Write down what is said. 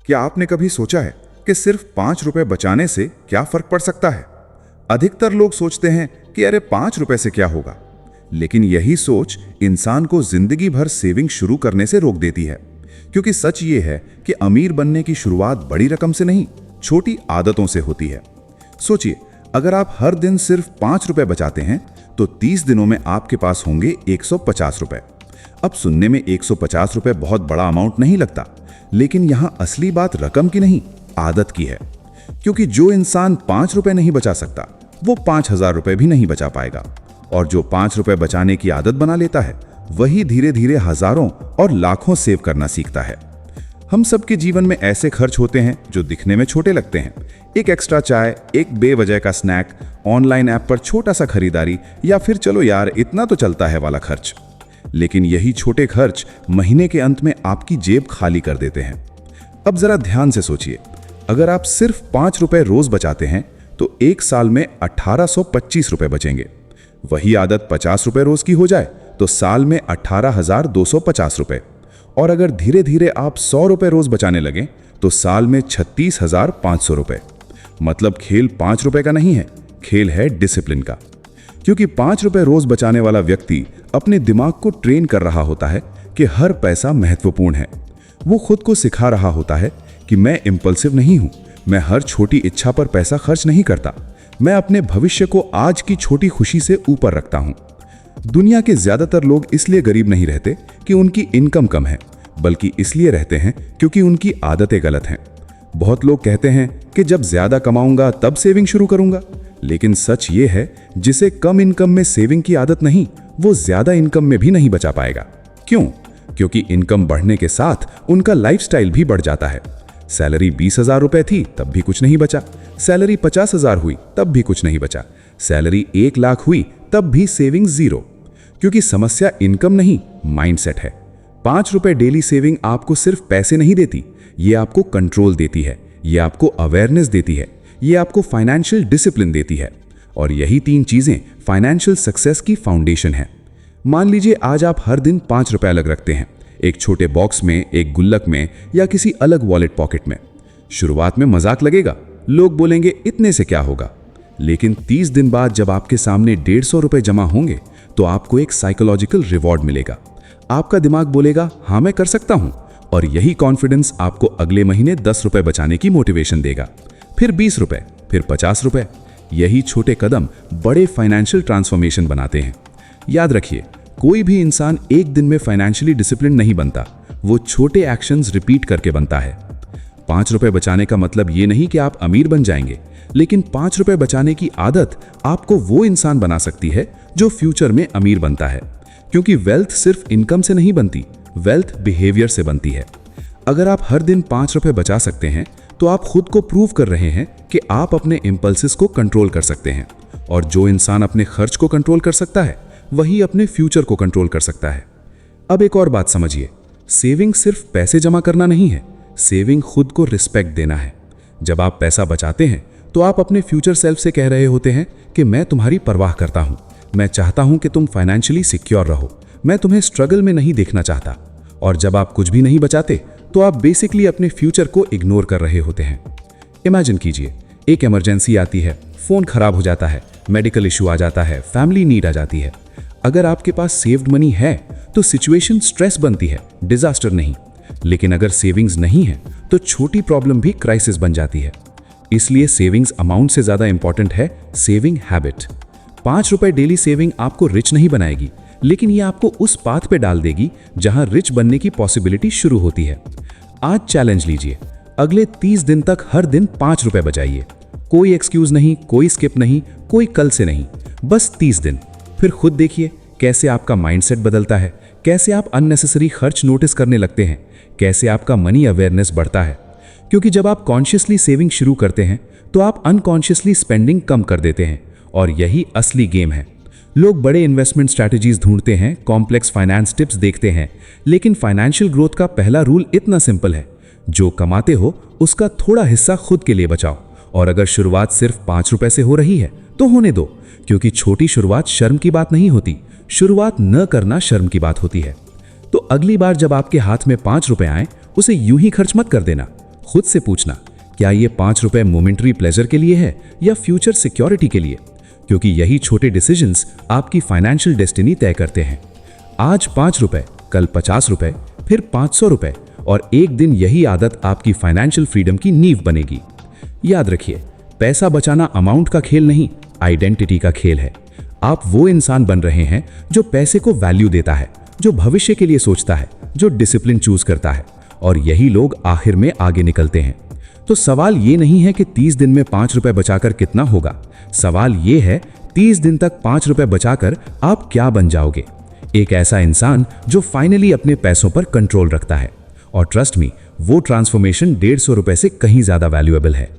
क्या आपने कभी सोचा है कि सिर्फ 5 रुपए बचाने से क्या फर्क पड़ सकता है? अधिकतर लोग सोचते हैं कि अरे 5 रुपए से क्या होगा, लेकिन यही सोच इंसान को जिंदगी भर सेविंग शुरू करने से रोक देती है। क्योंकि सच ये है कि अमीर बनने की शुरुआत बड़ी रकम से नहीं, छोटी आदतों से होती है। सोचिए, अगर आप हर दिन सिर्फ 5 रुपए बचाते हैं तो 30 दिनों में आपके पास होंगे 150 रुपए। अब सुनने में 150 रुपए बहुत बड़ा अमाउंट नहीं लगता, लेकिन यहां असली बात रकम की नहीं, आदत की है। क्योंकि जो इंसान 5 रुपए नहीं बचा सकता वो 5000 रुपए भी नहीं बचा पाएगा, और जो 5 रुपए बचाने की आदत बना लेता है वही धीरे धीरे हजारों और लाखों सेव करना सीखता है। हम सबके जीवन में ऐसे खर्च होते हैं जो दिखने में छोटे लगते हैं। एक एक्स्ट्रा चाय, एक बेवजह का स्नैक, ऑनलाइन ऐप पर छोटा सा खरीदारी, या फिर चलो यार इतना तो चलता है वाला खर्च। लेकिन यही छोटे खर्च महीने के अंत में आपकी जेब खाली कर देते हैं। अब जरा ध्यान से सोचिए, अगर आप सिर्फ 5 रुपए रोज बचाते हैं तो एक साल में 1825 रुपए बचेंगे। वही आदत 50 रुपए रोज की हो जाए तो साल में 18,250 रुपए। और अगर धीरे धीरे आप 100 रुपए रोज बचाने लगे तो साल में 36,500 रुपए। मतलब खेल 5 रुपए का नहीं है, खेल है डिसिप्लिन का। क्योंकि 5 रुपए रोज बचाने वाला व्यक्ति अपने दिमाग को ट्रेन कर रहा होता है कि हर पैसा महत्वपूर्ण है। वो खुद को सिखा रहा होता है कि मैं इंपल्सिव नहीं हूं, मैं हर छोटी इच्छा पर पैसा खर्च नहीं करता, मैं अपने भविष्य को आज की छोटी खुशी से ऊपर रखता हूं। दुनिया के ज्यादातर लोग इसलिए गरीब नहीं रहते कि उनकी इनकम कम है, बल्कि इसलिए रहते हैं क्योंकि उनकी आदतें गलत हैं। बहुत लोग कहते हैं कि जब ज्यादा कमाऊंगा तब सेविंग शुरू करूंगा, लेकिन सच ये है जिसे कम इनकम में सेविंग की आदत नहीं, वो ज्यादा इनकम में भी नहीं बचा पाएगा। क्यों? क्योंकि इनकम बढ़ने के साथ उनका लाइफस्टाइल भी बढ़ जाता है। सैलरी 20,000 रुपए थी तब भी कुछ नहीं बचा, सैलरी 50,000 हुई तब भी कुछ नहीं बचा, सैलरी 1 लाख हुई तब भी सेविंग जीरो। क्योंकि समस्या इनकम नहीं, माइंडसेट है। 5 रुपए डेली सेविंग आपको सिर्फ पैसे नहीं देती, ये आपको कंट्रोल देती है, ये आपको अवेयरनेस देती है, ये आपको फाइनेंशियल डिसिप्लिन देती है। और यही 3 चीजें फाइनेंशियल सक्सेस की फाउंडेशन है। मान लीजिए आज आप हर दिन 5 रुपए अलग रखते हैं, एक छोटे बॉक्स में, एक गुल्लक में, या किसी अलग वॉलेट पॉकेट में। शुरुआत में मजाक लगेगा, लोग बोलेंगे इतने से क्या होगा, लेकिन 30 दिन बाद जब आपके सामने 150 रुपए जमा होंगे तो आपको एक साइकोलॉजिकल रिवॉर्ड मिलेगा। आपका दिमाग बोलेगा हाँ मैं कर सकता हूं, और यही कॉन्फिडेंस आपको अगले महीने 10 रुपए बचाने की मोटिवेशन देगा, फिर 20 रुपए, फिर 50 रुपए। यही छोटे कदम बड़े फाइनेंशियल ट्रांसफॉर्मेशन बनाते हैं। याद रखिए, कोई भी इंसान एक दिन में फाइनेंशियली डिसिप्लिन नहीं बनता, वो छोटे एक्शंस रिपीट करके बनता है। 5 रुपए बचाने का मतलब ये नहीं कि आप अमीर बन जाएंगे, लेकिन 5 रुपए बचाने की आदत आपको वो इंसान बना सकती है जो फ्यूचर में अमीर बनता है। क्योंकि वेल्थ सिर्फ इनकम से नहीं बनती, वेल्थ बिहेवियर से बनती है। अगर आप हर दिन 5 रुपए बचा सकते हैं तो आप खुद को प्रूव कर रहे हैं कि आप अपने इंपल्सेस को कंट्रोल कर सकते हैं। और जो इंसान अपने खर्च को कंट्रोल कर सकता है वही अपने फ्यूचर को कंट्रोल कर सकता है। अब एक और बात समझिए, सेविंग सिर्फ पैसे जमा करना नहीं है, सेविंग खुद को रिस्पेक्ट देना है। जब आप पैसा बचाते हैं तो आप अपने फ्यूचर सेल्फ से कह रहे होते हैं कि मैं तुम्हारी परवाह करता हूं, मैं चाहता हूं कि तुम फाइनेंशियली सिक्योर रहो, मैं तुम्हें स्ट्रगल में नहीं देखना चाहता। और जब आप कुछ भी नहीं बचाते तो आप बेसिकली अपने फ्यूचर को इग्नोर कर रहे होते हैं। इमेजिन कीजिए, एक इमरजेंसी आती है, फोन खराब हो जाता है, मेडिकल इशू आ जाता है, फैमिली नीड आ जाती है। अगर आपके पास सेव्ड मनी है तो सिचुएशन स्ट्रेस बनती है, डिजास्टर नहीं। लेकिन अगर सेविंग्स नहीं है तो छोटी प्रॉब्लम भी क्राइसिस बन जाती है। इसलिए सेविंग्स अमाउंट से ज्यादा इंपॉर्टेंट है सेविंग हैबिट। 5 रुपए डेली सेविंग आपको रिच नहीं बनाएगी, लेकिन ये आपको उस पाथ पे डाल देगी जहां रिच बनने की पॉसिबिलिटी शुरू होती है। आज चैलेंज लीजिए, अगले 30 दिन तक हर दिन 5 रुपए बचाइए। कोई एक्सक्यूज नहीं, कोई स्किप नहीं, कोई कल से नहीं, बस 30 दिन। फिर खुद देखिए कैसे आपका माइंडसेट बदलता है, कैसे आप अननेसेसरी खर्च नोटिस करने लगते हैं, कैसे आपका मनी अवेयरनेस बढ़ता है। क्योंकि जब आप कॉन्शियसली सेविंग शुरू करते हैं तो आप अनकॉन्शियसली स्पेंडिंग कम कर देते हैं, और यही असली गेम है। लोग बड़े इन्वेस्टमेंट स्ट्रैटेजीज ढूंढते हैं, कॉम्प्लेक्स फाइनेंस टिप्स देखते हैं, लेकिन फाइनेंशियल ग्रोथ का पहला रूल इतना सिंपल है, जो कमाते हो उसका थोड़ा हिस्सा खुद के लिए बचाओ। और अगर शुरुआत सिर्फ 5 रुपए से हो रही है तो होने दो, क्योंकि छोटी शुरुआत शर्म की बात नहीं होती, शुरुआत न करना शर्म की बात होती है। तो अगली बार जब आपके हाथ में 5 रुपए आए, उसे यूं ही खर्च मत कर देना, खुद से पूछना, क्या ये 5 रुपए मोमेंटरी प्लेजर के लिए है या फ्यूचर सिक्योरिटी के लिए? क्योंकि यही छोटे डिसीजंस आपकी फाइनेंशियल डेस्टिनी तय करते हैं। आज 5 रुपए, कल 50 रुपए, फिर 500 रुपए, और एक दिन यही आदत आपकी फाइनेंशियल फ्रीडम की नींव बनेगी। याद रखिए, पैसा बचाना अमाउंट का खेल नहीं, आइडेंटिटी का खेल है। आप वो इंसान बन रहे हैं जो पैसे को वैल्यू देता है, जो भविष्य के लिए सोचता है, जो डिसिप्लिन चूज करता है, और यही लोग आखिर में आगे निकलते हैं। तो सवाल ये नहीं है कि 30 दिन में 5 रुपए बचाकर कितना होगा, सवाल ये है 30 दिन तक 5 रुपए बचाकर आप क्या बन जाओगे। एक ऐसा इंसान जो फाइनली अपने पैसों पर कंट्रोल रखता है। और ट्रस्ट मी, वो ट्रांसफॉर्मेशन 150 रुपए से कहीं ज्यादा वैल्यूएबल है।